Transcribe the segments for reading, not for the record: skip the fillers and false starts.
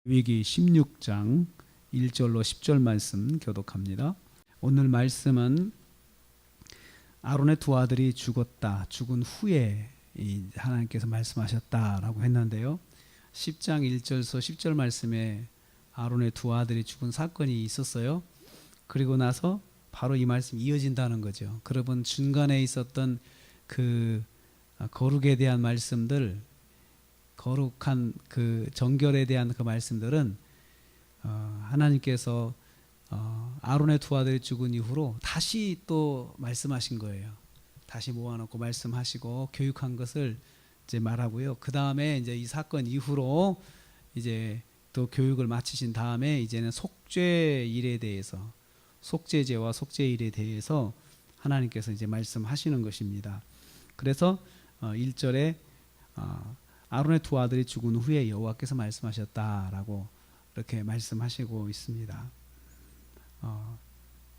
레위기 16장 1절로 10절 말씀 교독합니다. 오늘 말씀은 아론의 두 아들이 죽었다. 죽은 후에 하나님께서 말씀하셨다라고 했는데요. 10장 1절에서 10절 말씀에 아론의 두 아들이 죽은 사건이 있었어요. 그리고 나서 바로 이 말씀이 이어진다는 거죠. 그러면 중간에 있었던 그 거룩에 대한 말씀들, 거룩한 그 정결에 대한 그 말씀들은 하나님께서 아론의 두 아들이 죽은 이후로 다시 또 말씀하신 거예요. 다시 모아놓고 말씀하시고 교육한 것을 이제 말하고요. 그 다음에 이제 이 사건 이후로 이제 또 교육을 마치신 다음에 이제는 속죄일에 대해서, 속죄제와 속죄일에 대해서 하나님께서 이제 말씀하시는 것입니다. 그래서 1절에 아론의 두 아들이 죽은 후에 여호와께서 말씀하셨다라고 이렇게 말씀하시고 있습니다.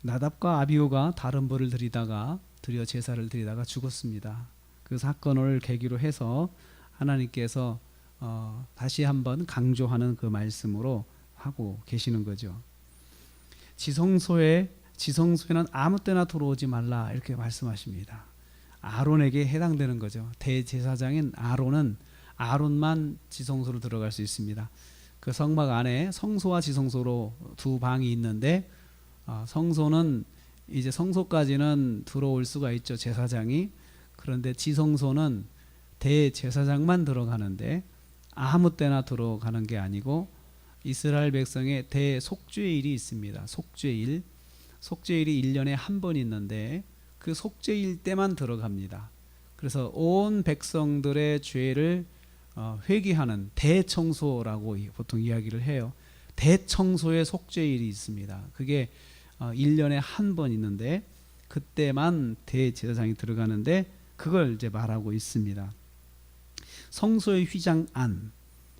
나답과 아비후가 다른 벌을 드려 제사를 드리다가 죽었습니다. 그 사건을 계기로 해서 하나님께서 다시 한번 강조하는 그 말씀으로 하고 계시는 거죠. 지성소에는 아무 때나 들어오지 말라 이렇게 말씀하십니다. 아론에게 해당되는 거죠. 대제사장인 아론만 지성소로 들어갈 수 있습니다. 그 성막 안에 성소와 지성소로 두 방이 있는데 성소는 이제 성소까지는 들어올 수가 있죠, 제사장이. 그런데 지성소는 대제사장만 들어가는데 아무 때나 들어가는 게 아니고 이스라엘 백성의 대속죄일이 있습니다. 속죄일이 1년에 한 번 있는데 그 속죄일 때만 들어갑니다. 그래서 온 백성들의 죄를 회개하는 대청소라고 보통 이야기를 해요. 대청소의 속죄일이 있습니다. 그게 1년에 한 번 있는데 그때만 대제사장이 들어가는데 그걸 이제 말하고 있습니다. 성소의 휘장 안,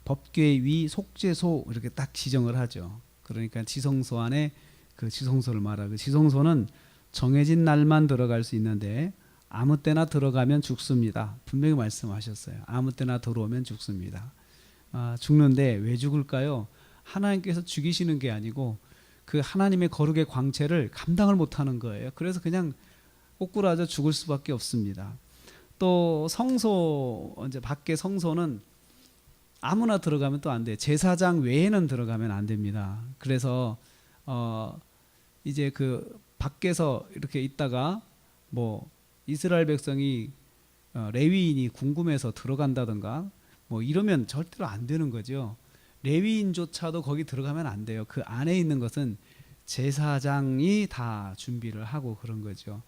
법궤 위 속죄소 이렇게 딱 지정을 하죠. 그러니까 지성소 안에 그 지성소를 말하고, 지성소는 정해진 날만 들어갈 수 있는데 아무 때나 들어가면 죽습니다. 분명히 말씀하셨어요. 아무 때나 들어오면 죽습니다. 죽는데 왜 죽을까요? 하나님께서 죽이시는 게 아니고 그 하나님의 거룩의 광채를 감당을 못하는 거예요. 그래서 그냥 꼬꾸라져 죽을 수밖에 없습니다. 또 성소, 이제 밖에 성소는 아무나 들어가면 또 안 돼요. 제사장 외에는 들어가면 안 됩니다. 그래서 이제 그 밖에서 이렇게 있다가 뭐 이스라엘 백성이 레위인이 궁금해서 들어간다든가 뭐 이러면 절대로 안 되는 거죠. 레위인조차도 거기 들어가면 안 돼요. 그 안에 있는 것은 제사장이 다 준비를 하고 그런 거죠.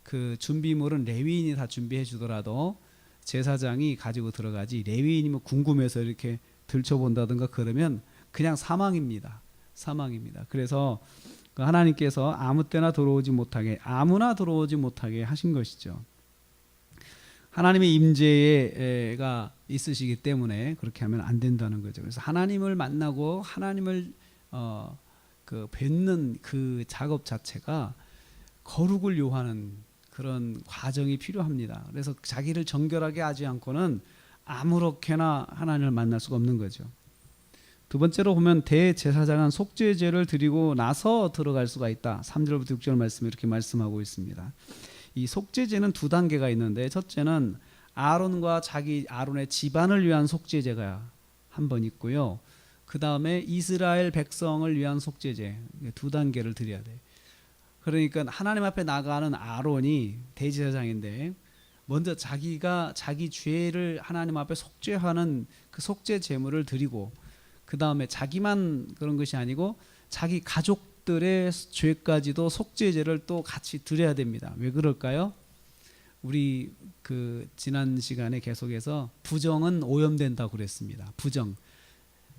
그 준비물은 레위인이 다 준비해 주더라도 제사장이 가지고 들어가지, 레위인이 뭐 궁금해서 이렇게 들춰본다든가 그러면 그냥 사망입니다. 그래서 하나님께서 아무 때나 들어오지 못하게, 아무나 들어오지 못하게 하신 것이죠. 하나님의 임재가 있으시기 때문에 그렇게 하면 안 된다는 거죠. 그래서 하나님을 만나고 하나님을 뵙는 그 작업 자체가 거룩을 요하는 그런 과정이 필요합니다. 그래서 자기를 정결하게 하지 않고는 아무렇게나 하나님을 만날 수가 없는 거죠. 두 번째로 보면 대제사장은 속죄제를 드리고 나서 들어갈 수가 있다. 3절부터 6절 말씀에 이렇게 말씀하고 있습니다. 이 속죄제는 두 단계가 있는데, 첫째는 아론의 집안을 위한 속죄제가 한 번 있고요. 그 다음에 이스라엘 백성을 위한 속죄제, 두 단계를 드려야 돼요. 그러니까 하나님 앞에 나가는 아론이 대제사장인데 먼저 자기 죄를 하나님 앞에 속죄하는 그 속죄 제물을 드리고, 그 다음에 자기만 그런 것이 아니고 자기 가족들의 죄까지도 속죄제를 또 같이 드려야 됩니다. 왜 그럴까요? 우리 그 지난 시간에 계속해서 부정은 오염된다고 그랬습니다.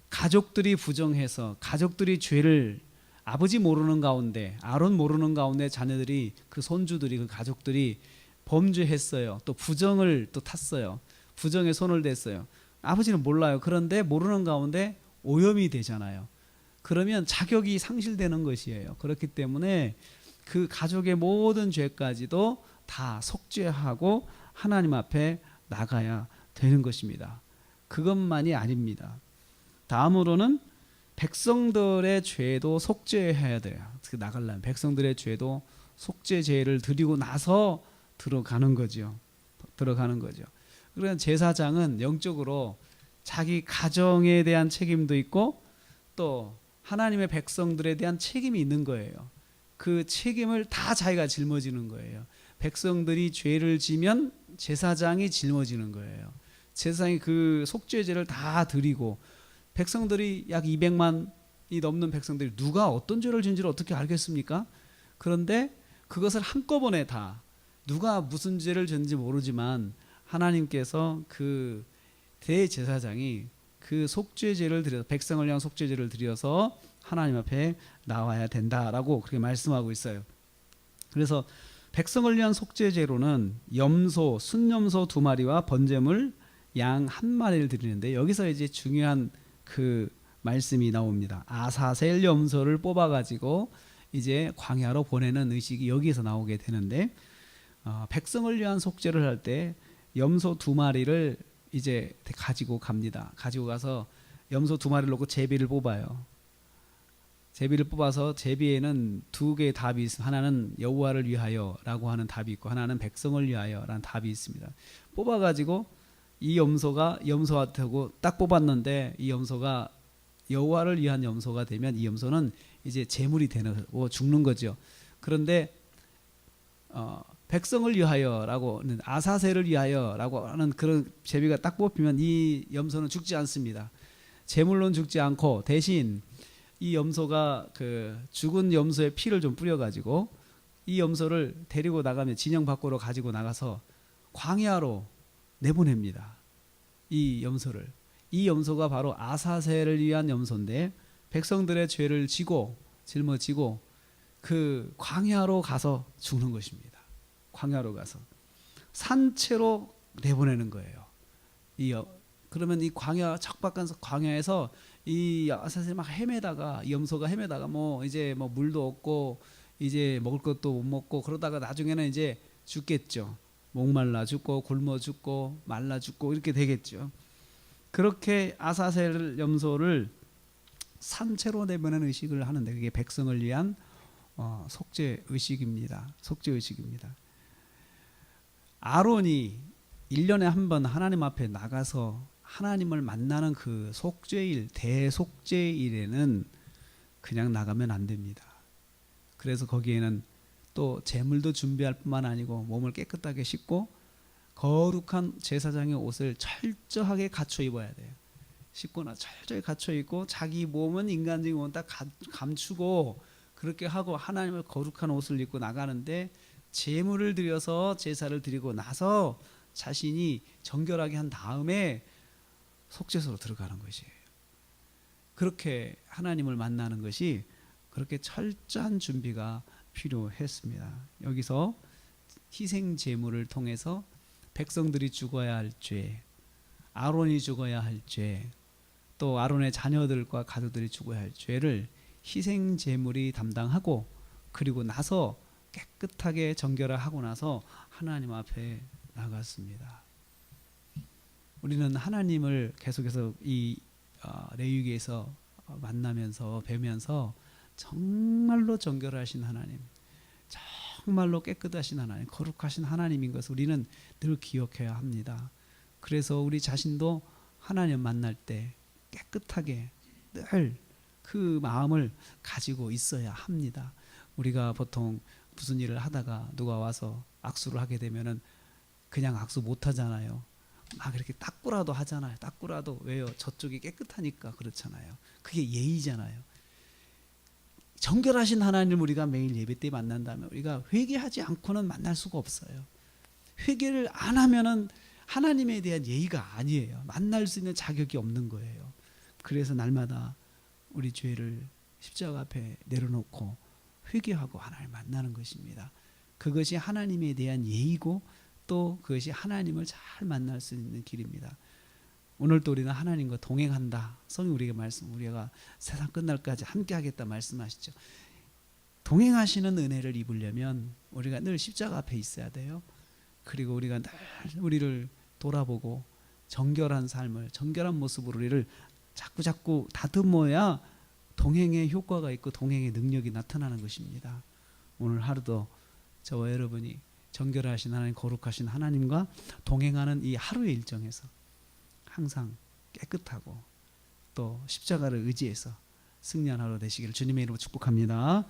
가족들이 부정해서 가족들이 죄를, 아버지 모르는 가운데, 아론 모르는 가운데 자녀들이, 그 손주들이, 그 가족들이 범죄했어요. 또 부정을 또 탔어요. 부정에 손을 댔어요. 아버지는 몰라요. 그런데 모르는 가운데 오염이 되잖아요. 그러면 자격이 상실되는 것이에요. 그렇기 때문에 그 가족의 모든 죄까지도 다 속죄하고 하나님 앞에 나가야 되는 것입니다. 그것만이 아닙니다. 다음으로는 백성들의 죄도 속죄해야 돼요. 나가려면 백성들의 죄도 속죄제를 드리고 나서 들어가는 거죠. 들어가는 거죠. 그러면 제사장은 영적으로 자기 가정에 대한 책임도 있고 또 하나님의 백성들에 대한 책임이 있는 거예요. 그 책임을 다 자기가 짊어지는 거예요. 백성들이 죄를 지면 제사장이 짊어지는 거예요. 제사장이 그 속죄제를 다 드리고, 백성들이 약 200만이 넘는 백성들이 누가 어떤 죄를 지은지를 어떻게 알겠습니까? 그런데 그것을 한꺼번에 다, 누가 무슨 죄를 지은지 모르지만 하나님께서 그 대제사장이 그 속죄제를 드려서, 백성을 위한 속죄제를 드려서 하나님 앞에 나와야 된다라고 그렇게 말씀하고 있어요. 그래서 백성을 위한 속죄제로는 염소, 순염소 2마리와 번제물 양 1마리를 드리는데, 여기서 이제 중요한 그 말씀이 나옵니다. 아사셀 염소를 뽑아가지고 이제 광야로 보내는 의식이 여기서 나오게 되는데, 백성을 위한 속죄를 할 때 염소 2마리를 이제 가지고 갑니다. 가지고 가서 염소 2마리를 놓고 제비를 뽑아요. 제비를 뽑아서 제비에는 2개의 답이 있습니다. 하나는 여호와를 위하여라고 하는 답이 있고, 하나는 백성을 위하여라는 답이 있습니다. 뽑아가지고 이 염소한테고 딱 뽑았는데, 이 염소가 여호와를 위한 염소가 되면 이 염소는 이제 제물이 되는 거, 죽는 거죠. 그런데 백성을 위하여라고는, 아사셀을 위하여라고 하는 그런 제비가 딱 뽑히면 이 염소는 죽지 않습니다. 제물로는 죽지 않고, 대신 이 염소가 그 죽은 염소의 피를 좀 뿌려가지고 이 염소를 데리고 나가면, 진영 밖으로 가지고 나가서 광야로 내보냅니다. 이 염소를. 이 염소가 바로 아사셀을 위한 염소인데, 백성들의 죄를 짊어지고 그 광야로 가서 죽는 것입니다. 광야로 가서 산채로 내보내는 거예요. 그러면 이 척박한 광야에서 이 아사셀이 막 헤매다가, 이 염소가 헤매다가 이제 물도 없고 이제 먹을 것도 못 먹고, 그러다가 나중에는 이제 죽겠죠. 목말라 죽고 굶어 죽고 말라 죽고 이렇게 되겠죠. 그렇게 아사셀 염소를 산채로 내보내는 의식을 하는데, 그게 백성을 위한 속죄 의식입니다. 속죄 의식입니다. 아론이 1년에 한 번 하나님 앞에 나가서 하나님을 만나는 그 속죄일, 대속죄일에는 그냥 나가면 안 됩니다. 그래서 거기에는 또 제물도 준비할 뿐만 아니고 몸을 깨끗하게 씻고 거룩한 제사장의 옷을 철저하게 갖춰 입어야 돼요. 씻거나 철저히 갖춰 입고, 자기 몸은, 인간적인 몸은 딱 감추고 그렇게 하고 하나님의 거룩한 옷을 입고 나가는데, 제물을 드려서 제사를 드리고 나서 자신이 정결하게 한 다음에 속죄소로 들어가는 것이에요. 그렇게 하나님을 만나는 것이 그렇게 철저한 준비가 필요했습니다. 여기서 희생 제물을 통해서 백성들이 죽어야 할 죄, 아론이 죽어야 할 죄, 또 아론의 자녀들과 가족들이 죽어야 할 죄를 희생 제물이 담당하고, 그리고 나서 깨끗하게 정결하고 나서 하나님 앞에 나갔습니다. 우리는 하나님을 계속해서 이 레위기에서 만나면서 뵈면서 정말로 정결하신 하나님, 정말로 깨끗하신 하나님, 거룩하신 하나님인 것을 우리는 늘 기억해야 합니다. 그래서 우리 자신도 하나님 만날 때 깨끗하게 늘 그 마음을 가지고 있어야 합니다. 우리가 보통 무슨 일을 하다가 누가 와서 악수를 하게 되면은 그냥 악수 못 하잖아요. 막 이렇게 닦고라도 하잖아요. 닦고라도. 왜요? 저쪽이 깨끗하니까 그렇잖아요. 그게 예의잖아요. 정결하신 하나님을 우리가 매일 예배 때 만난다면 우리가 회개하지 않고는 만날 수가 없어요. 회개를 안 하면은 하나님에 대한 예의가 아니에요. 만날 수 있는 자격이 없는 거예요. 그래서 날마다 우리 죄를 십자가 앞에 내려놓고 회개하고 하나님을 만나는 것입니다. 그것이 하나님에 대한 예의고, 또 그것이 하나님을 잘 만날 수 있는 길입니다. 오늘도 우리는 하나님과 동행한다. 성경 우리가 우리가 세상 끝날까지 함께 하겠다 말씀하시죠. 동행하시는 은혜를 입으려면 우리가 늘 십자가 앞에 있어야 돼요. 그리고 우리가 늘 우리를 돌아보고 정결한 삶을, 정결한 모습으로 우리를 자꾸 다듬어야 동행의 효과가 있고 동행의 능력이 나타나는 것입니다. 오늘 하루도 저와 여러분이 정결하신 하나님, 거룩하신 하나님과 동행하는 이 하루의 일정에서 항상 깨끗하고 또 십자가를 의지해서 승리한 하루 되시기를 주님의 이름으로 축복합니다.